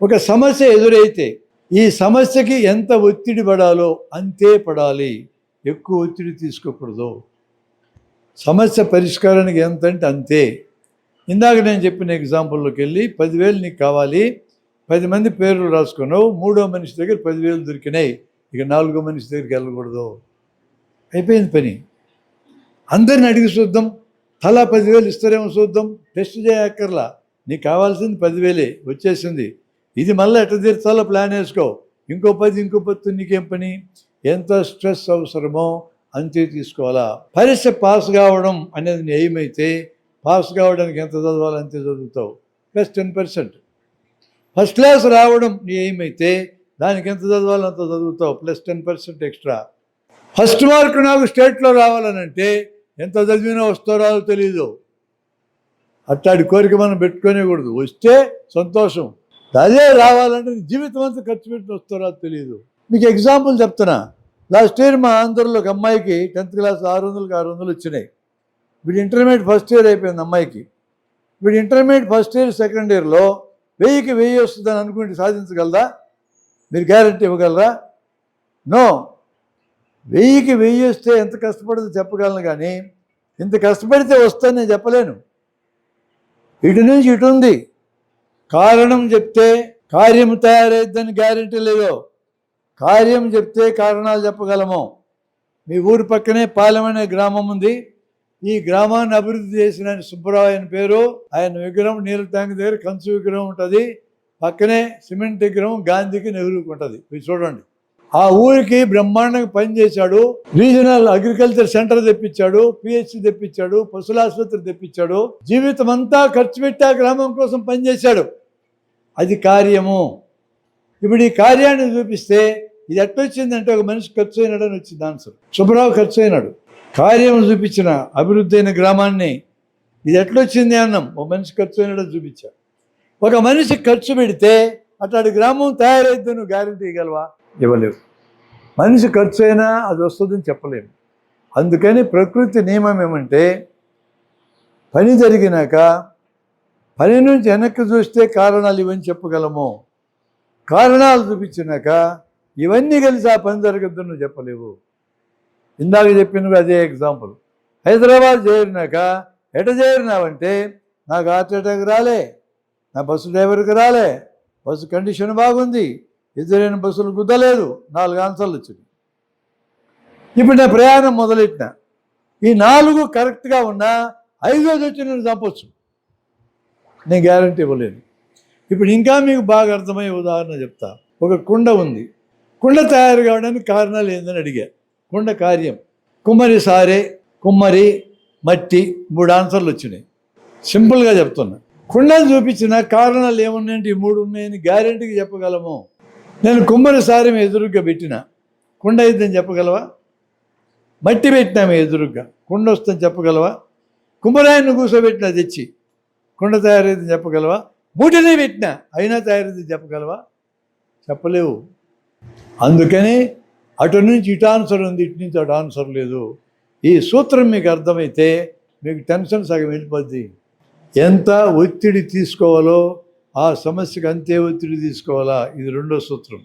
ఒక సమస్య ఎదురైతే ఈ సమస్యకి ఎంత ఒత్తిడి పడాలో అంతే పడాలి, ఎక్కువ ఒత్తిడి తీసుకోకూడదు. సమస్య పరిష్కారానికి ఎంత అంటే అంతే. ఇందాక నేను చెప్పిన ఎగ్జాంపుల్లోకి వెళ్ళి 10,000 నీకు కావాలి, 10 మంది పేర్లు రాసుకున్నావు, 3వ మనిషి దగ్గర 10,000 దొరికినాయి, ఇక 4వ మనిషి దగ్గరికి వెళ్ళకూడదు. అయిపోయింది పని. అందరిని అడిగి చూద్దాం, తలా 10,000 ఇస్తారేమో చూద్దాం, టెస్ట్ చేయక్కర్లా. నీకు కావాల్సింది 10,000 వచ్చేసింది. ఇది మళ్ళీ ఎట్లా తీర్చాలో ప్లాన్ వేసుకో. ఇంకో 10 నీకేం పని? ఎంత స్ట్రెస్ అవసరమో అంతే తీసుకోవాలా. పరీక్ష పాస్ కావడం అనేది నీ ఎయిమ్ అయితే పాస్ కావడానికి ఎంత చదవాలో అంతే చదువుతావు, ప్లస్ 10%. ఫస్ట్ క్లాస్ రావడం నీ ఎయిమ్ అయితే దానికి ఎంత చదవాలో అంత చదువుతావు, ప్లస్ 10% ఎక్స్ట్రా. ఫస్ట్ మార్క్ నాకు స్టేట్లో రావాలనంటే ఎంత చదివినా వస్తారో రాదో తెలీదు. అట్లాంటి కోరిక మనం పెట్టుకోనేకూడదు. వస్తే సంతోషం, అదే రావాలంటే జీవితం అంతా ఖర్చు పెట్టి వస్తారో అది తెలియదు. మీకు ఎగ్జాంపుల్ చెప్తున్నా. లాస్ట్ ఇయర్ మా ఆంధ్రలో ఒక అమ్మాయికి 10th క్లాస్ 600కి 600 వచ్చినాయి. వీడు ఇంటర్మీడియట్ ఫస్ట్ ఇయర్ అయిపోయింది అమ్మాయికి. వీడు ఇంటర్మీడియట్ ఫస్ట్ ఇయర్ సెకండ్ ఇయర్లో 1000కి 1000 వస్తుందని అనుకుంటే సాధించగలరా? మీరు గ్యారెంటీ ఇవ్వగలరా? నో. 1000కి 1000 వస్తే ఎంత కష్టపడదో చెప్పగలను, కానీ ఇంత కష్టపడితే వస్తుందని నేను చెప్పలేను. ఇటు నుంచి ఇటు ఉంది. కారణం చెప్తే కార్యం తయారైద్దని గ్యారెంటీ లేదు. కార్యం చెప్తే కారణాలు చెప్పగలము. మీ ఊరి పక్కనే పాలెం అనే గ్రామం ఉంది. ఈ గ్రామాన్ని అభివృద్ధి చేసిన ఆయన సుబ్బరావు ఆయన పేరు. ఆయన విగ్రహం నీళ్ళ ట్యాంక్ దగ్గర కంచు విగ్రహం ఉంటుంది, పక్కనే సిమెంట్ విగ్రహం గాంధీకి నెహ్రూకి ఉంటుంది. మీరు చూడండి. ఆ ఊరికి బ్రహ్మాండంగా పనిచేశాడు. రీజనల్ అగ్రికల్చర్ సెంటర్ తెప్పించాడు, పిహెచ్సి తెప్పించాడు, పశువుల ఆసుపత్రి తెప్పించాడు. జీవితం అంతా ఖర్చు పెట్టి ఆ గ్రామం కోసం పనిచేశాడు. అది కార్యము. ఇప్పుడు ఈ కార్యాన్ని చూపిస్తే ఇది ఎట్టొచ్చిందంటే ఒక మనిషి ఖర్చు అయినాడని వచ్చింది ఆన్సర్. సుబ్బరావు ఖర్చు అయినాడు. కార్యం చూపించిన అభివృద్ధి అయిన గ్రామాన్ని ఇది ఎట్లొచ్చింది అన్నాం, ఒక మనిషి ఖర్చు అయినాడని చూపించా. ఒక మనిషి ఖర్చు పెడితే అట్లాంటి గ్రామం తయారైతే నువ్వు గ్యారెంటీ ఇవ్వగలవా? ఇవ్వలేవు. మనిషి ఖర్చు అయినా అది వస్తుందని చెప్పలేము. అందుకని ప్రకృతి నియమం ఏమంటే పని జరిగినాక పని నుంచి వెనక్కి చూస్తే కారణాలు ఇవన్నీ చెప్పగలము. కారణాలు చూపించినాక ఇవన్నీ కలిసి ఆ పని జరగద్దని నువ్వు చెప్పలేవు. ఇందాక చెప్పినవి అదే ఎగ్జాంపుల్. హైదరాబాద్ చేరినాక ఎట చేరినావంటే నాకు హార్ట్ అటాక్ రాలే, నా బస్సు డ్రైవర్కి రాలే, బస్సు కండిషన్ బాగుంది, ఎదురైన బస్సులు గుద్దలేదు, 4 ఆన్సర్లు వచ్చింది. ఇప్పుడు నా ప్రయాణం మొదలెట్టిన. ఈ 4 కరెక్ట్గా ఉన్నా 5వది వచ్చి నేను చంపొచ్చు. నేను గ్యారంటీ ఇవ్వలేను. ఇప్పుడు ఇంకా మీకు బాగా అర్థమయ్యే ఉదాహరణ చెప్తా. ఒక కుండ ఉంది. కుండ తయారు కావడానికి కారణాలు ఏందని అడిగా. కుండ కార్యం. కుమ్మరి సారే, కుమ్మరి, మట్టి, 3 ఆన్సర్లు వచ్చినాయి. సింపుల్గా చెప్తున్నా. కుండను చూపించిన కారణాలు ఏమున్నాయంటే ఈ 3 ఉన్నాయని గ్యారెంటీకి చెప్పగలము. నేను కుమ్మరి సారే ఎదురుగ్గా పెట్టిన కుండ అయిద్దని చెప్పగలవా? మట్టి పెట్టినాము ఎదురుగ్గా, కుండ వస్తుందని చెప్పగలవా? కుమ్మరాయన్ని కూర్చోబెట్టినా తెచ్చి కుండ తయారైందని చెప్పగలవా? మూటనే పెట్టినా అయినా తయారైందని చెప్పగలవా? చెప్పలేవు. అందుకని అటు నుంచి ఇటు ఆన్సర్ ఉంది, ఇటు నుంచి అటు ఆన్సర్ లేదు. ఈ సూత్రం మీకు అర్థమైతే మీకు టెన్షన్ సగం వెళ్ళిపోద్ది. ఎంత ఒత్తిడి తీసుకోవాలో ఆ సమస్యకు అంతే ఒత్తిడి తీసుకోవాలా, ఇది 2వ సూత్రం.